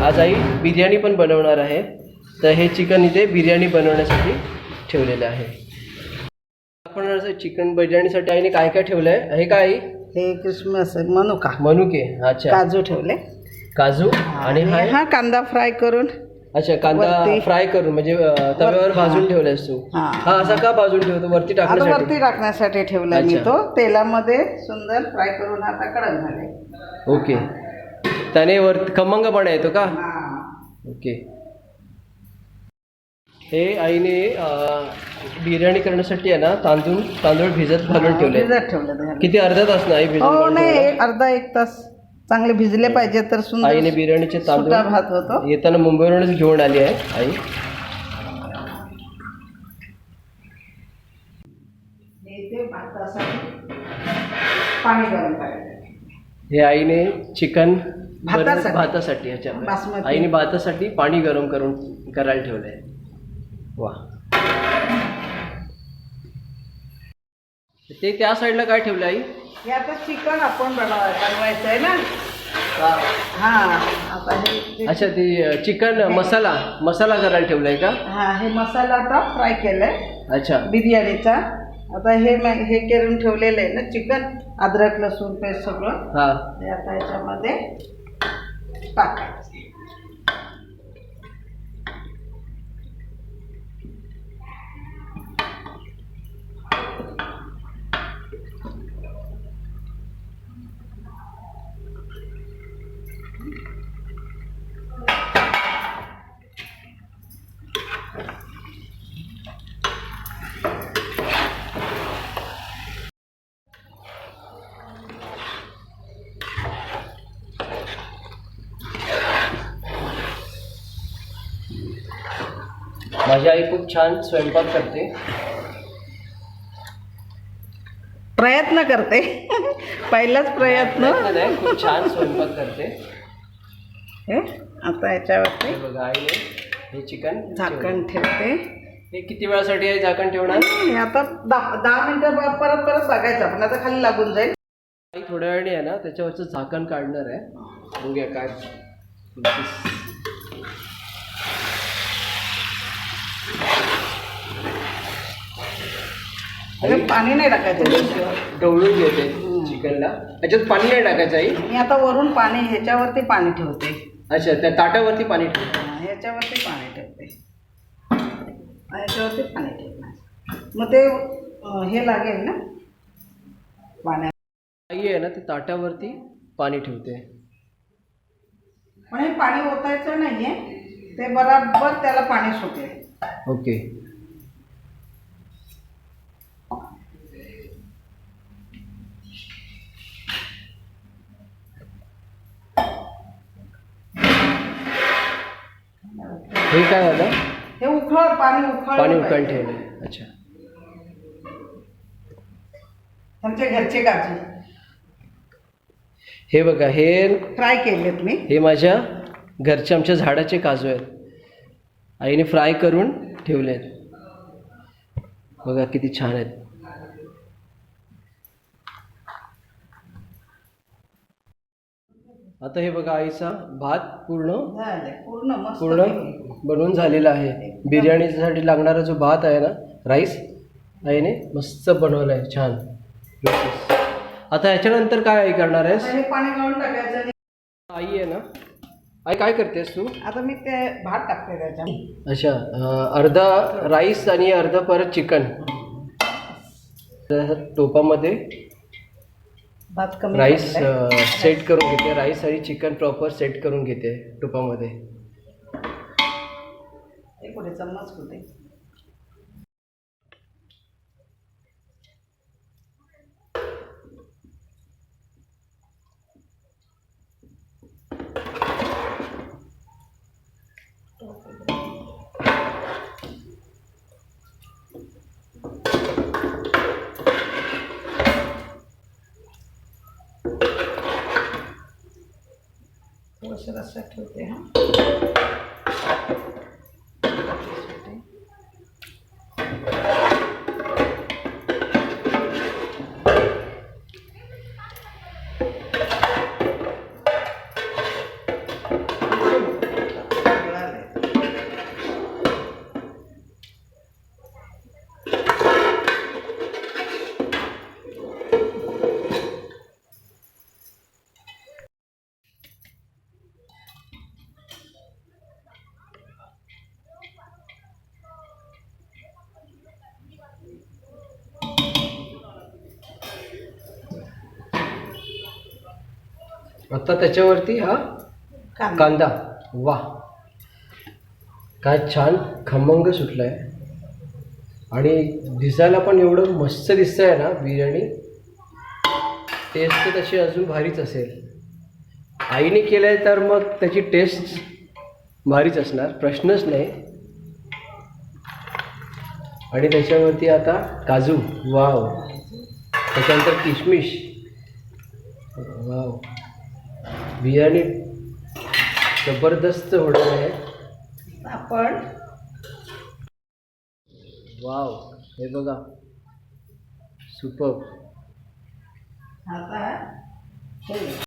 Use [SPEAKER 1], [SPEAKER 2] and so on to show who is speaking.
[SPEAKER 1] आज आई बिर्याणी पण बनवणार आहे, तर हे चिकन इथे बिर्याणी बनवण्यासाठी ठेवलेलं आहे. आपण चिकन बिर्याणीसाठी आईने काय काय ठेवलंय? हे काय?
[SPEAKER 2] हे क्रिसमस मनुका
[SPEAKER 1] मनुके. अच्छा,
[SPEAKER 2] काजू ठेवले.
[SPEAKER 1] काजू आणि
[SPEAKER 2] हा कांदा फ्राय करून.
[SPEAKER 1] अच्छा, कांदा फ्राय करून म्हणजे तव्यावर भाजून ठेवलायस तू? हा, असा का भाजून ठेवतो? वरती टाकण्यासाठी?
[SPEAKER 2] वरती टाकण्यासाठी ठेवला मी तो. तेलामध्ये सुंदर फ्राय करून आता कडक झाले.
[SPEAKER 1] ओके, त्याने वरती खमंगपणा येतो का? ओके. हे आईने बिर्याणी करण्यासाठी आहे ना तांदूळ भिजत घालून ठेवले. किती? अर्धा तास ना आई भिजत?
[SPEAKER 2] हो नाही, अर्धा एक तास चांगले भिजले पाहिजे तर सुंदर
[SPEAKER 1] आईने बिर्याणीचे तांदूळ
[SPEAKER 2] भात होतो.
[SPEAKER 1] येताना मुंबईवरूनच घेऊन आली आहे आई.
[SPEAKER 2] पाणी गरम करायचं.
[SPEAKER 1] हे आईने चिकन
[SPEAKER 2] भातासाठी
[SPEAKER 1] ह्याच्या आईने भातासाठी पाणी गरम करायला ठेवलंय. वा. ते त्या साईडला काय ठेवलं आई?
[SPEAKER 2] हे आता चिकन आपण बनवायचं आहे ना. हा, आता हे
[SPEAKER 1] अच्छा, ती चिकन मसाला करायला ठेवलाय का?
[SPEAKER 2] हा, हे मसाला आता फ्राय केलाय.
[SPEAKER 1] अच्छा,
[SPEAKER 2] बिर्याणीचा. आता हे करून ठेवलेलं आहे ना चिकन, अद्रक लसूण पेस्ट सगळं.
[SPEAKER 1] हा,
[SPEAKER 2] हे आता याच्यामध्ये टाकायचं.
[SPEAKER 1] माझी आई खूप छान स्वयंपाक करते.
[SPEAKER 2] प्रयत्न करते. पहिलाच प्रयत्न
[SPEAKER 1] नाही, खूप छान स्वयंपाक करते.
[SPEAKER 2] हे आता याच्यावरती
[SPEAKER 1] बघा, आईने हे चिकन
[SPEAKER 2] झाकण ठेवते.
[SPEAKER 1] हे किती वेळासाठी आहे झाकण ठेवणार?
[SPEAKER 2] आता 10 मिनिटं परत बघायचं आपण. आता खाली लागून जाईल.
[SPEAKER 1] आई थोड्या वेळाने आहे ना त्याच्यावरचं झाकण काढणार आहे. बघूया काय.
[SPEAKER 2] पाणी नाही टाकायचं,
[SPEAKER 1] ढवळून घेते चिकनला. याच्यात पाणी नाही टाकायचं आई?
[SPEAKER 2] मी आता वरून पाणी ह्याच्यावरती पाणी ठेवते.
[SPEAKER 1] अच्छा, त्या ताटावरती पाणी ठेवते.
[SPEAKER 2] ह्याच्यावरती पाणी ठेवते. ह्याच्यावरती पाणी ठेवणार, मग ते हे लागेल ना पाण्यात.
[SPEAKER 1] आई आहे ना ते ताटावरती पाणी ठेवते.
[SPEAKER 2] पण हे पाणी ओतायचं नाहीये, ते बराबर त्याला पाणी सुटेल.
[SPEAKER 1] ओके. हे काय झालं?
[SPEAKER 2] हे पाणी उकळून
[SPEAKER 1] ठेवलं. अच्छा,
[SPEAKER 2] आमच्या घरचे काजू
[SPEAKER 1] हे बघा, हे
[SPEAKER 2] फ्राय केलेत मी.
[SPEAKER 1] हे माझ्या घरचे आमच्या झाडाचे काजू आहेत. आईने फ्राय करून ठेवले आहेत. बघा किती छान आहेत. आता हे बघा, आईचा भात पूर्ण बनवून झालेला आहे. बिर्याणीसाठी लागणारा जो भात आहे ना, राईस, आईने मस्त बनवला आहे, छान. आता याच्यानंतर काय आई करणार आहेस?
[SPEAKER 2] पाणी गाळून टाकायचं.
[SPEAKER 1] आई आहे ना, आई काय करतेस तू?
[SPEAKER 2] आता मी ते भात टाकते त्याच्यात.
[SPEAKER 1] अच्छा, अर्धा राईस आणि अर्धा परत चिकन टोपामध्ये
[SPEAKER 2] भात कमी
[SPEAKER 1] राईस सेट करून घेते. राईस आणि चिकन प्रॉपर सेट करून घेते टोपामध्ये.
[SPEAKER 2] पुढे चम्मच कुठे? रस्सा ठेवते.
[SPEAKER 1] आता त्याच्यावरती हा कांदा. वा, काय छान खमंग सुटलाय आणि दिसायला पण एवढं मस्त दिसतंय ना बिर्याणी. टेस्ट तर तशी अजून भारीच असेल. आईने केलंय तर मग त्याची टेस्ट भारीच असणार, प्रश्नच नाही. आणि त्याच्यावरती आता काजू. वाव, त्याच्यानंतर किशमिश. वाव, बिर्याणी जबरदस्त होणार आहे.
[SPEAKER 2] आपण
[SPEAKER 1] वाव, हे बघा, सुपर.
[SPEAKER 2] आता ठेवूया.